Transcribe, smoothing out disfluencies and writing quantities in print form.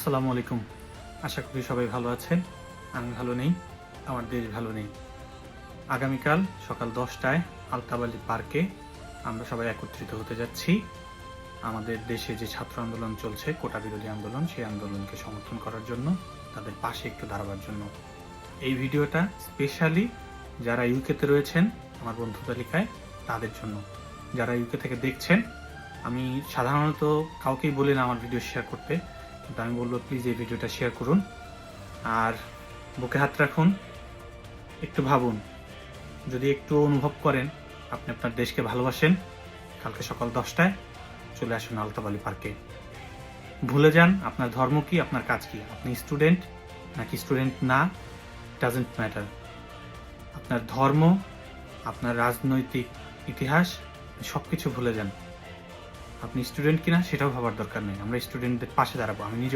আসসালামু আলাইকুম। আশা করি সবাই ভালো আছেন। আমি ভালো নেই, আমার দেশ ভালো নেই। আগামীকাল সকাল ১০টায় আলতাবালি পার্কে আমরা সবাই একত্রিত হতে যাচ্ছি। আমাদের দেশে যে ছাত্র আন্দোলন চলছে, কোটা বিরোধী আন্দোলন, সেই আন্দোলনকে সমর্থন করার জন্য, তাদের পাশে একটু দাঁড়াবার জন্য। এই ভিডিওটা স্পেশালি যারা ইউকেতে রয়েছেন আমার বন্ধু তালিকায়, তাদের জন্য। যারা ইউকে থেকে দেখছেন, আমি সাধারণত কাউকেই বলি না আমার ভিডিও শেয়ার করতে, কিন্তু আমি বলবো প্লিজ এই ভিডিওটা শেয়ার করুন আর বুকে হাত রাখুন। একটু ভাবুন, যদি একটু অনুভব করেন আপনি আপনার দেশকে ভালোবাসেন, কালকে সকাল 10টায় চলে আসুন আলতাবালি পার্কে। ভুলে যান আপনার ধর্ম কি, আপনার কাজ কি, আপনি স্টুডেন্ট নাকি স্টুডেন্ট না, ডাজেন্ট ম্যাটার। আপনার ধর্ম, আপনার রাজনৈতিক ইতিহাস সবকিছু ভুলে যান। আপনি স্টুডেন্ট কিনা সেটাও ভাবার দরকার নেই। আমরা স্টুডেন্টদের পাশে দাঁড়াবো। আমি নিজে